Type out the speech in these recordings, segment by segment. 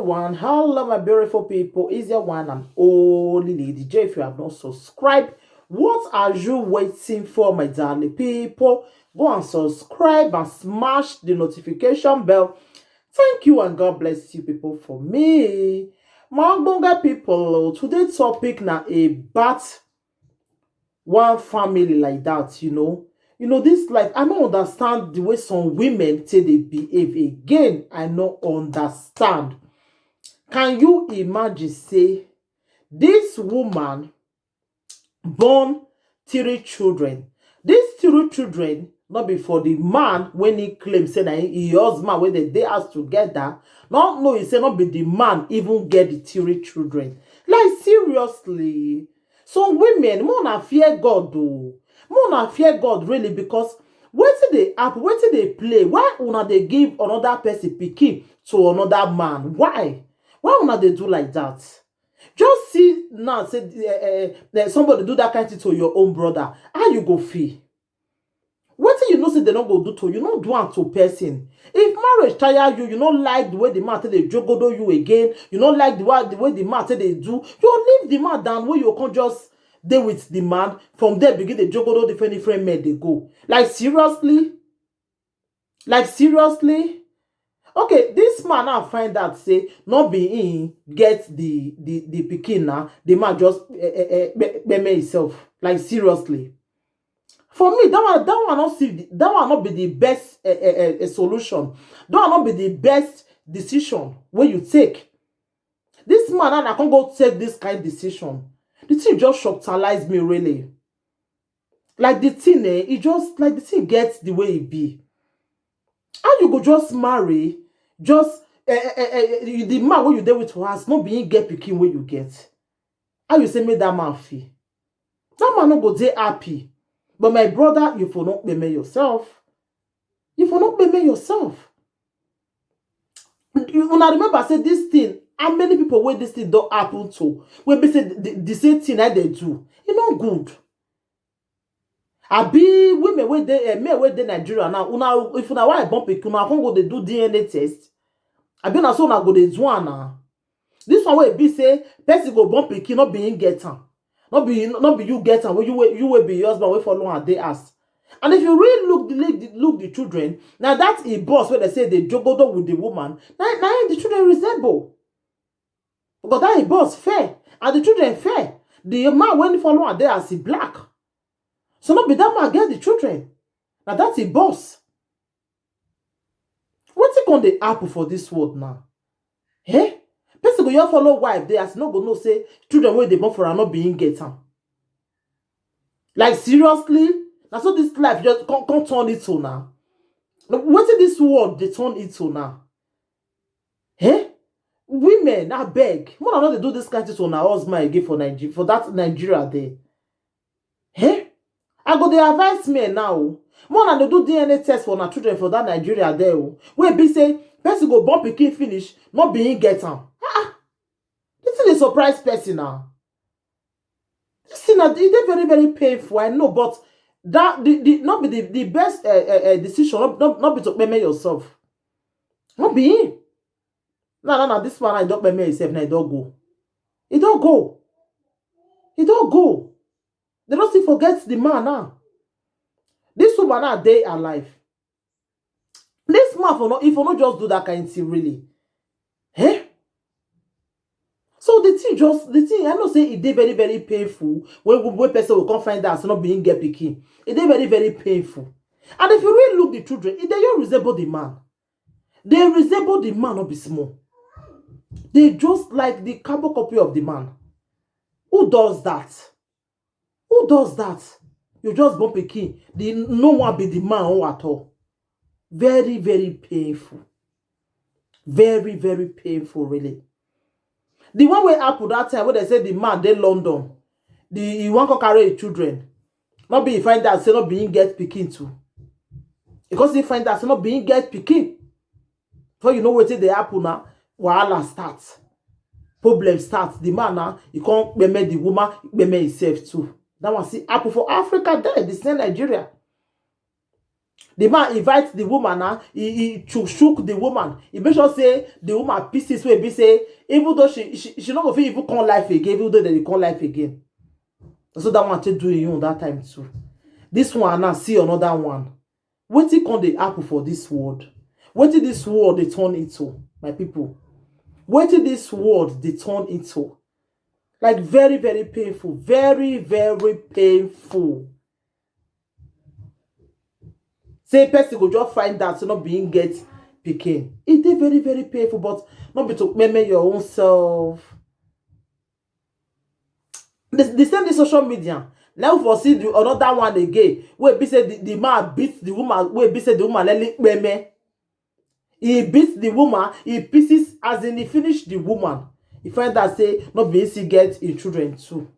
one. Hello, my beautiful people. Is your one and only Lady J. If you have not subscribed, what are you waiting for, my darling people? Go and subscribe and smash the notification bell. Thank you and God bless you, people, for me. My Bonga people, today's topic now about one family like that, this life, I don't understand the way some women say they behave again. I don't understand. Can you imagine say this woman born three children? These three children not be for the man when he claims say that he husband when they house together. Not no, he say not be the man even get the three children. Like seriously. Some women more na fear God though. More na fear God really, because wetin dey happen, wetin dey play? Why una dey give another person pikin to another man? Why una dey do like that? Just see now, say somebody do that kind of thing to your own brother. How you go feel? Wetin you know say they no go do to you, no do am to person. If marriage tire you, you no like the way the man take dey jogodo you again, you no like the way the man take dey do, you leave the man down where you can just dey with the man. From there begin the jogodo different men dey go. Like seriously? Like seriously? Okay, this man now find out say not be him get the pikin now. The man just himself. Like seriously. For me, that one not see that one not be the best solution. That one not be the best decision when you take. This man and I can't go take this kind of decision. The thing just shocked me really. Like the thing, it just like the thing gets the way it be. How you go just marry, just the man when you there with us, not being get pikin where you get. How you say make that man feel? That man not go dey happy. But my brother, you for not blame yourself. You for not blame yourself. You una remember say this thing. How many people where this thing don't happen to? When they say the same thing that they do, it's not good. I be women where they men where they Nigeria now. Una if una why bump it, una can't go they do DNA test. I be na so una go they do now. This one where be say person go bump it, not being get am. Not be you get am. You will be your husband wait for long and they ask. And if you really look the children, now that's a boss where they say they jogodo with the woman. Now the children resemble. Because that a boss fair. And the children fair. The man when follow and they as he black. So not be that man get the children. Now that's a boss. What's it gonna happen for this world now? Eh? Person go your follow wife, they as no go no say children where they born for are not being get am. Like seriously? Now so this life just can't turn it to now. What is this world they turn it to now? Eh? Women, I beg. More not they do this kind of thing on our husband again for Nigeria, for that Nigeria there. Eh? I go they advise men now. More than they do DNA test for our children for that Nigeria there. Where be say person go born pikin finish, not being get am. This is a surprise person now. This thing it is very, very painful. I know, but that not be the best decision. Not be to blame yourself. Not be him. No. This one I don't blame yourself. Now it don't go. It don't go. It don't go. They don't still forget the man now. This woman now they alive. This man for not if you not just do that kind of thing really. Eh? So the thing I know say it dey very, very painful when person will come find out not being get pikin. It dey very, very painful. And if you really look the children, they don't resemble the man. They resemble the man, not be small. They just like the carbon copy of the man. Who does that? Who does that? You just bump pikin. No one be the man at all. Very, very painful. Very, very painful, really. The one way happen that time when they say the man they London, he want to carry children. Not be find that say not being get pikin too. Because he find that say not being get pikin. So you know what they happen now? Wahala starts. Problem starts. The man now he can't blame the woman, blame himself too. That one see happen for Africa there, the same Nigeria. The man invites the woman now. He shook the woman. He make sure say the woman pieces wey be say even though she not go fit even come life again, even though they come life again. So that one take do you that time too. This one now see another one. Wetin come dey happen for this world? Wetin this world dey turn into, my people? Wetin this world dey turn into? Like very, very painful. Very, very painful. Say person go just find that so not being get pikin. It is very, very painful, but not be to meme your own self. The same the social media. Now for see the another one again. Where be say the man beats the woman. Where be say the woman let meme. He beats the woman. He pieces as in he finish the woman. He find that say not be easy get his children too.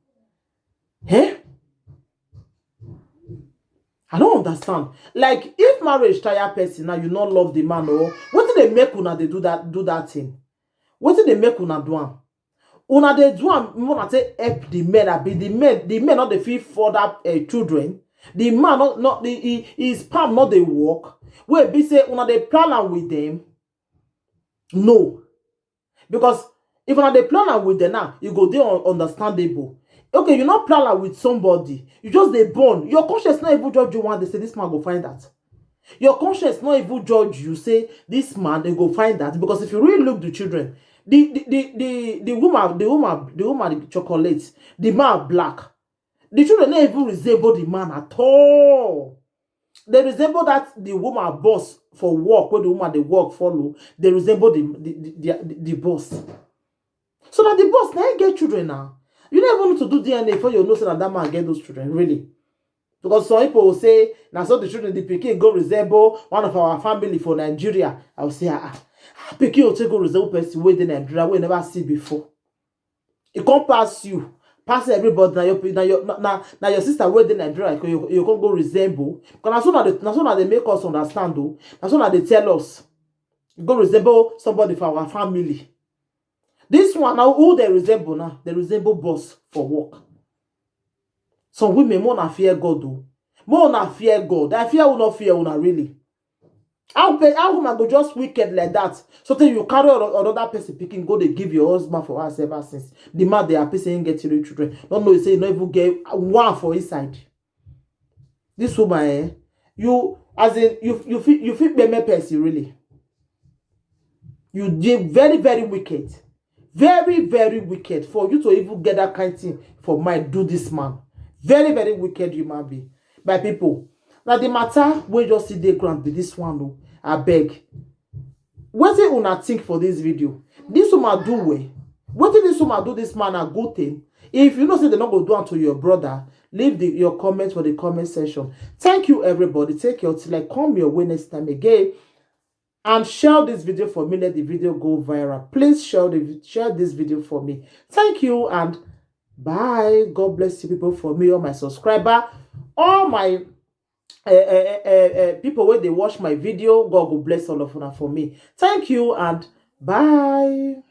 Eh? I don't understand. Like if marriage tire person now you not love the man or what did they make una they do that thing? What did they make una do am? Una they do am una say help the men abi the men not the feel for that children. The man not the his palm not they work. Where be say una they plan am with them? No. Because if una they plan am with them now, you go there understandable. Okay, you're not planning with somebody. You just they born. Your conscience not even judge you one. They say this man go find that. Your conscience not even judge you. Say this man they go find that because if you really look the children, the woman chocolate, the man black. The children not even resemble the man at all. They resemble that the woman boss for work where the woman they work follow. They resemble the boss. So that the boss now get children now. You don't even need to do DNA before you know that man get those children, really. Because some people will say, now so the children, the pikin go resemble one of our family for Nigeria. I will say, pikin will take go resemble person wey in Nigeria we never see before. It can't pass you, pass everybody. Now your sister wey in Nigeria, you can't go resemble. Because that's so they make us understand though. That's so they tell us. You go resemble somebody for our family. This one now, who they resemble now? They resemble boss for work. Some women more not fear God though. More not fear God. I fear will not fear una really. How woman go just wicked like that? So then you carry another person picking go they give your husband for us ever since. The man they are saying get your children. Don't know you say you not even get one for inside. This woman, you as in you fit be a person really. You did very, very wicked. Very, very wicked for you to even get that kind of thing for mind. Do this man. Very, very wicked human being. By people. Now the matter when just see the ground be this one though. I beg. What do you think for this video? This woman do way. What did this woman do this man a good thing? If you know say they're not going to do unto your brother, leave your comments for the comment section. Thank you everybody. Take your till I come your way next time again. And share this video for me. Let the video go viral. Please share this video for me. Thank you and bye. God bless you people for me, all my subscriber, all my people when they watch my video. God will bless all of them for me. Thank you and bye.